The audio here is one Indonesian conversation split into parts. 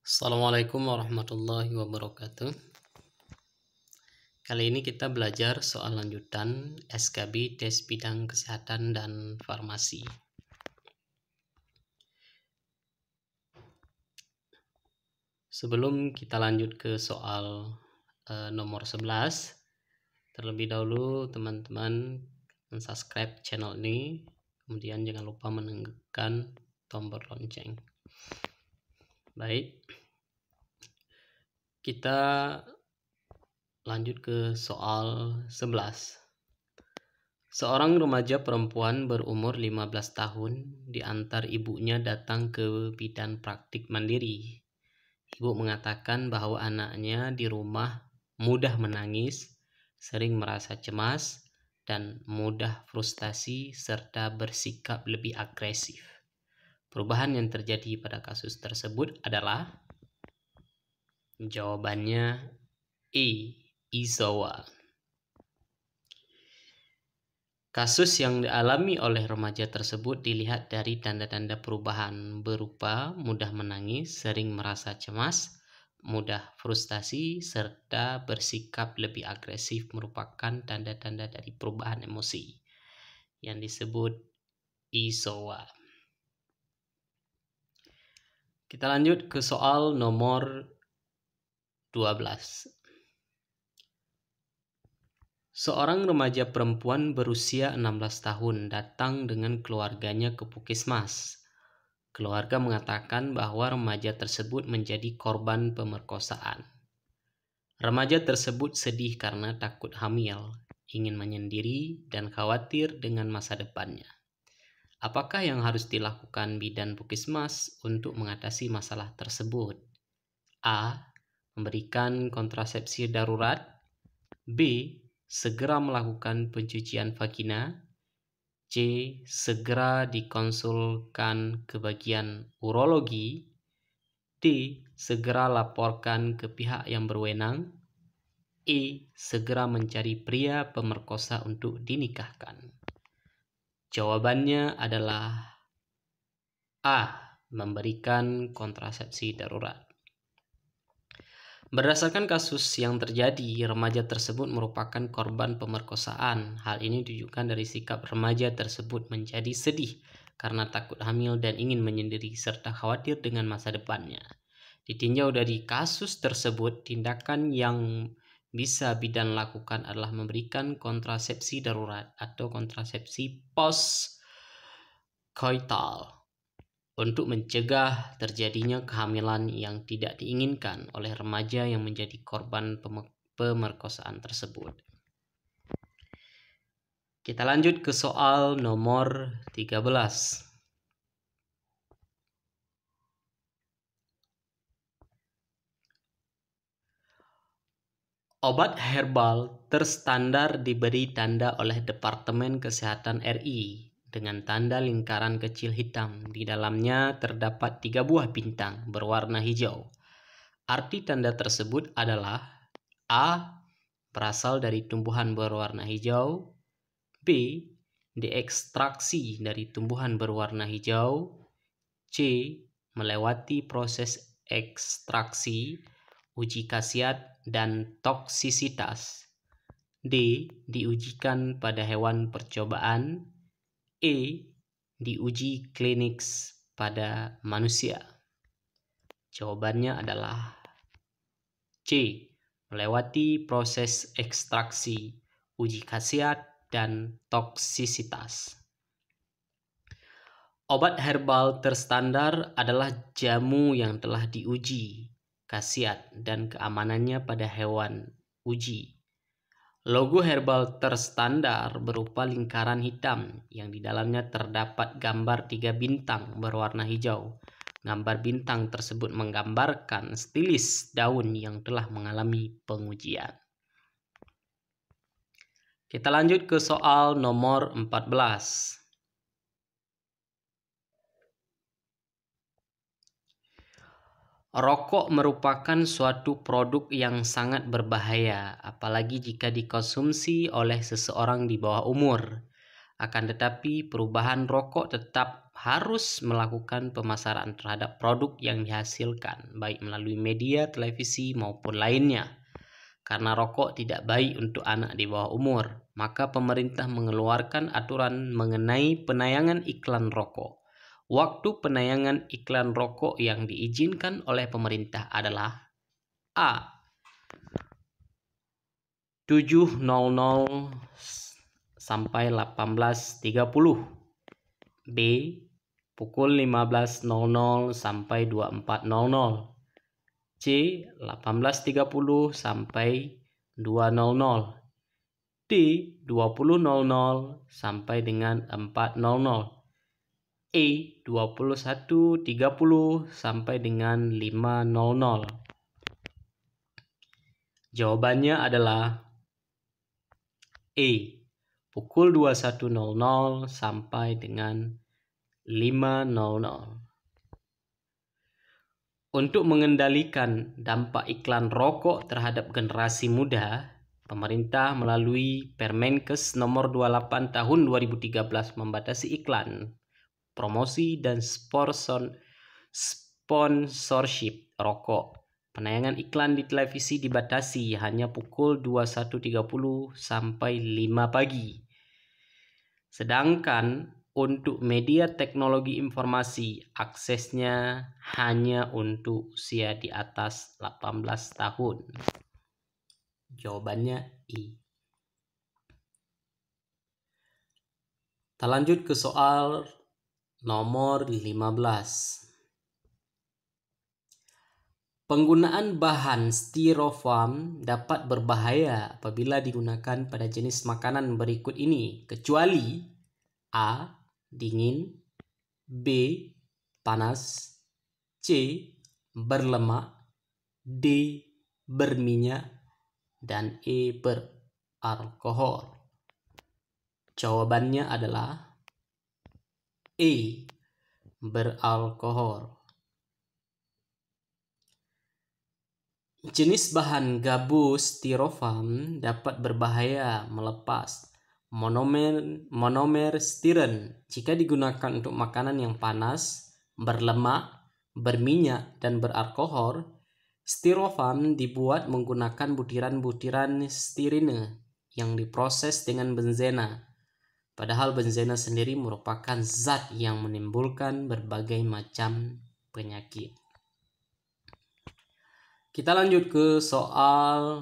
Assalamualaikum warahmatullahi wabarakatuh. Kali ini kita belajar soal lanjutan SKB tes bidang kesehatan dan farmasi. Sebelum kita lanjut ke soal nomor 11, terlebih dahulu teman-teman subscribe channel ini, kemudian jangan lupa menekan tombol lonceng. Baik, kita lanjut ke soal 11. Seorang remaja perempuan berumur 15 tahun diantar ibunya datang ke bidan praktik mandiri. Ibu mengatakan bahwa anaknya di rumah mudah menangis, sering merasa cemas, dan mudah frustasi serta bersikap lebih agresif. Perubahan yang terjadi pada kasus tersebut adalah jawabannya E. Izowa. Kasus yang dialami oleh remaja tersebut dilihat dari tanda-tanda perubahan berupa mudah menangis, sering merasa cemas, mudah frustasi, serta bersikap lebih agresif merupakan tanda-tanda dari perubahan emosi yang disebut Izowa. Kita lanjut ke soal nomor 12. Seorang remaja perempuan berusia 16 tahun datang dengan keluarganya ke puskesmas. Keluarga mengatakan bahwa remaja tersebut menjadi korban pemerkosaan. Remaja tersebut sedih karena takut hamil, ingin menyendiri, dan khawatir dengan masa depannya. Apakah yang harus dilakukan bidan puskesmas untuk mengatasi masalah tersebut? A. Memberikan kontrasepsi darurat. B. Segera melakukan pencucian vagina. C. Segera dikonsulkan ke bagian urologi. D. Segera laporkan ke pihak yang berwenang. E. Segera mencari pria pemerkosa untuk dinikahkan. Jawabannya adalah A. Memberikan kontrasepsi darurat. Berdasarkan kasus yang terjadi, remaja tersebut merupakan korban pemerkosaan. Hal ini ditujukan dari sikap remaja tersebut menjadi sedih karena takut hamil dan ingin menyendiri serta khawatir dengan masa depannya. Ditinjau dari kasus tersebut, tindakan yang bisa bidan lakukan adalah memberikan kontrasepsi darurat atau kontrasepsi post-coital untuk mencegah terjadinya kehamilan yang tidak diinginkan oleh remaja yang menjadi korban pemerkosaan tersebut. Kita lanjut ke soal nomor 13. Obat herbal terstandar diberi tanda oleh Departemen Kesehatan RI dengan tanda lingkaran kecil hitam. Di dalamnya terdapat 3 buah bintang berwarna hijau. Arti tanda tersebut adalah A. Berasal dari tumbuhan berwarna hijau. B. Diekstraksi dari tumbuhan berwarna hijau. C. Melewati proses ekstraksi, uji khasiat dan toksisitas. D. Diujikan pada hewan percobaan. E. Diuji klinik pada manusia. Jawabannya adalah C. Melewati proses ekstraksi, uji khasiat, dan toksisitas. Obat herbal terstandar adalah jamu yang telah diuji khasiat dan keamanannya pada hewan uji. Logo herbal terstandar berupa lingkaran hitam yang di dalamnya terdapat gambar 3 bintang berwarna hijau. Gambar bintang tersebut menggambarkan stilis daun yang telah mengalami pengujian. Kita lanjut ke soal nomor 14. Rokok merupakan suatu produk yang sangat berbahaya, apalagi jika dikonsumsi oleh seseorang di bawah umur. Akan tetapi, perubahan rokok tetap harus melakukan pemasaran terhadap produk yang dihasilkan, baik melalui media, televisi, maupun lainnya. Karena rokok tidak baik untuk anak di bawah umur, maka pemerintah mengeluarkan aturan mengenai penayangan iklan rokok. Waktu penayangan iklan rokok yang diizinkan oleh pemerintah adalah A. 7.00 sampai 18.30, B. pukul 15.00 sampai 24.00, C. 18.30 sampai 2.00, D. 20.00 sampai dengan 4.00, E. 21.30 sampai dengan 5.00. Jawabannya adalah E. pukul 21.00 sampai dengan 5.00. Untuk mengendalikan dampak iklan rokok terhadap generasi muda, pemerintah melalui Permenkes nomor 28 tahun 2013 membatasi iklan, promosi, dan sponsorship rokok. Penayangan iklan di televisi dibatasi hanya pukul 21.30 sampai 5 pagi. Sedangkan untuk media teknologi informasi, aksesnya hanya untuk usia di atas 18 tahun. Jawabannya I. Kita lanjut ke soal nomor 15. Penggunaan bahan styrofoam dapat berbahaya apabila digunakan pada jenis makanan berikut ini, kecuali A. dingin, B. panas, C. berlemak, D. berminyak, dan E. beralkohol. Jawabannya adalah E. beralkohol. Jenis bahan gabus styrofoam dapat berbahaya melepas monomer stiren jika digunakan untuk makanan yang panas, berlemak, berminyak, dan beralkohol. Styrofoam dibuat menggunakan butiran-butiran stirine yang diproses dengan benzena. Padahal benzena sendiri merupakan zat yang menimbulkan berbagai macam penyakit. Kita lanjut ke soal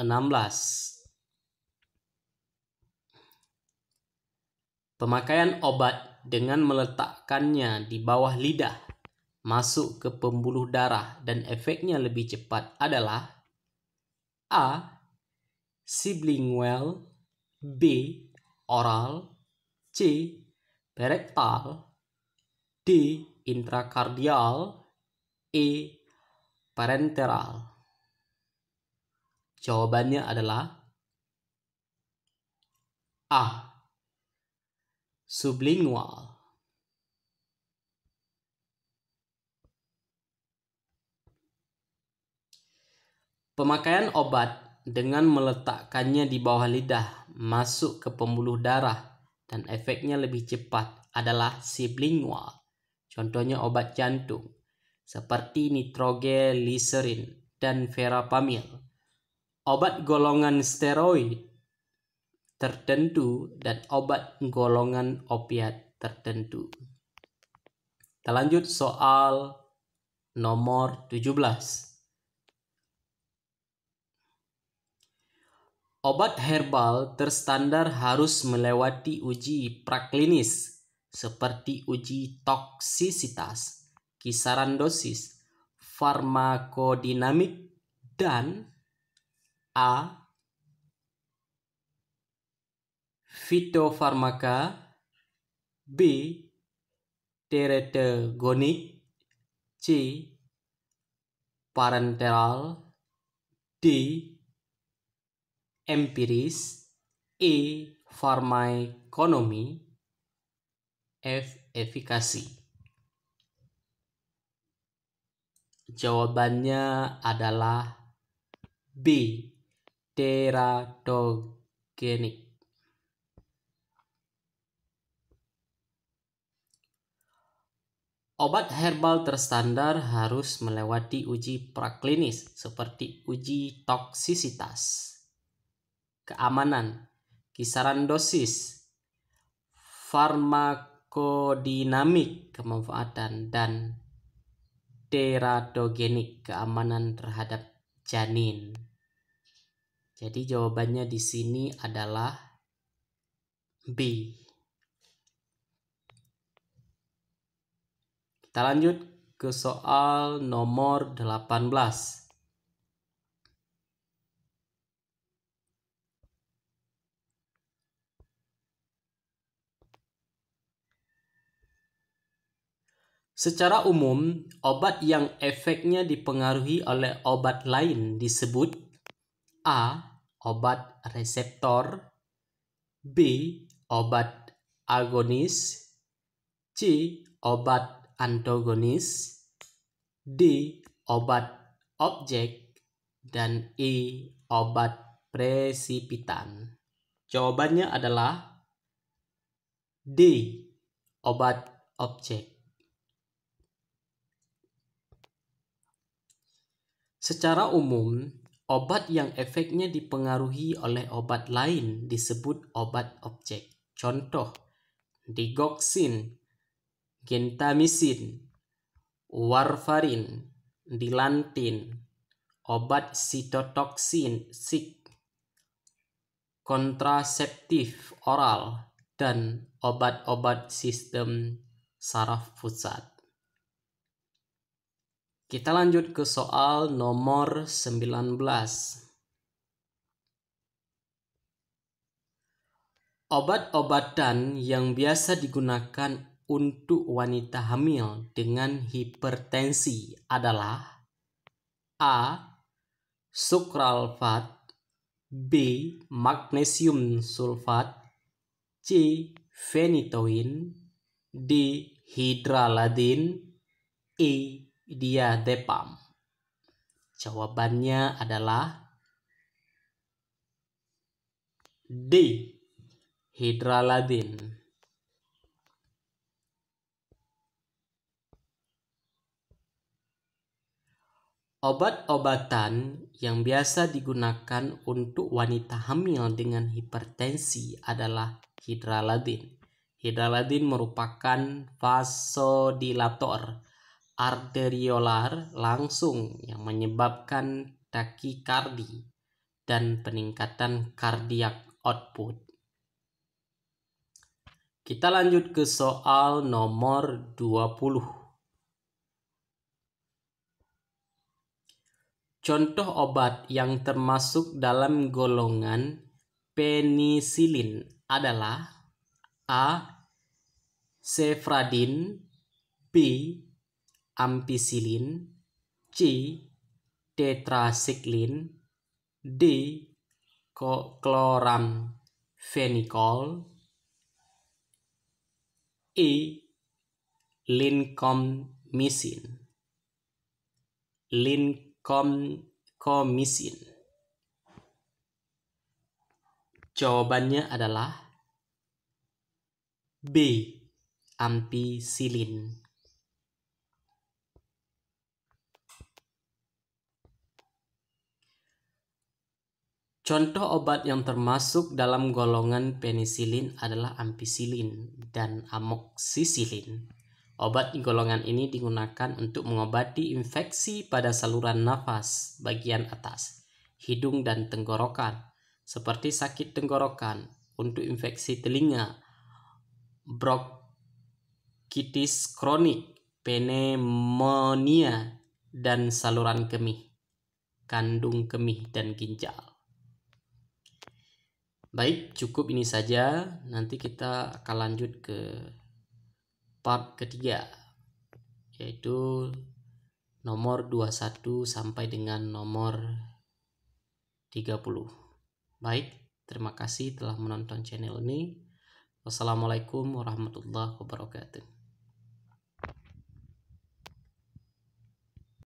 16. Pemakaian obat dengan meletakkannya di bawah lidah masuk ke pembuluh darah dan efeknya lebih cepat adalah A. sublingual, B. oral, C. perektal, D. intrakardial, E. parenteral. Jawabannya adalah A. sublingual. Pemakaian obat dengan meletakkannya di bawah lidah masuk ke pembuluh darah dan efeknya lebih cepat adalah sublingual. Contohnya obat jantung seperti nitroglycerin dan verapamil, obat golongan steroid tertentu, dan obat golongan opiat tertentu. Kita lanjut soal nomor 17. Obat herbal terstandar harus melewati uji praklinis seperti uji toksisitas, kisaran dosis, farmakodinamik, dan A. fitofarmaka, B. teratogenik, C. parenteral, D. empiris, E. farmakonomi, F. efikasi. Jawabannya adalah B. teratogenik. Obat herbal terstandar harus melewati uji praklinis seperti uji toksisitas, keamanan, kisaran dosis, farmakodinamik kemanfaatan, dan teratogenik keamanan terhadap janin. Jadi jawabannya di sini adalah B. Kita lanjut ke soal nomor 18. Secara umum, obat yang efeknya dipengaruhi oleh obat lain disebut A. Obat reseptor, B. Obat agonis, C. Obat antagonis, D. Obat objek, dan E. Obat presipitan. Jawabannya adalah D. Obat objek. Secara umum, obat yang efeknya dipengaruhi oleh obat lain disebut obat objek. Contoh, digoxin, gentamicin, warfarin, dilantin, obat sitotoksik, kontraseptif oral, dan obat-obat sistem saraf pusat. Kita lanjut ke soal nomor 19. Obat-obatan yang biasa digunakan untuk wanita hamil dengan hipertensi adalah A. Sukralfat, B. Magnesium sulfat, C. Phenytoin, D. Hydralazine, E. Diazepam. Jawabannya adalah D. Hydralazine. Obat-obatan yang biasa digunakan untuk wanita hamil dengan hipertensi adalah hydralazine. Hydralazine merupakan vasodilator arteriolar langsung yang menyebabkan takikardi dan peningkatan kardiak output. Kita lanjut ke soal nomor 20. Contoh obat yang termasuk dalam golongan penisilin adalah A. Cefradin, B. Ampicillin, C. Tetracycline, D. Chloramphenicol, E. Lincomycin. Jawabannya adalah B. Ampicillin. Contoh obat yang termasuk dalam golongan penisilin adalah ampicillin dan amoxicillin. Obat golongan ini digunakan untuk mengobati infeksi pada saluran nafas bagian atas, hidung dan tenggorokan, seperti sakit tenggorokan, untuk infeksi telinga, bronkitis kronik, pneumonia, dan saluran kemih, kandung kemih dan ginjal. Baik, cukup ini saja. Nanti kita akan lanjut ke part ketiga, yaitu nomor 21 sampai dengan nomor 30. Baik, terima kasih telah menonton channel ini. Wassalamualaikum warahmatullahi wabarakatuh.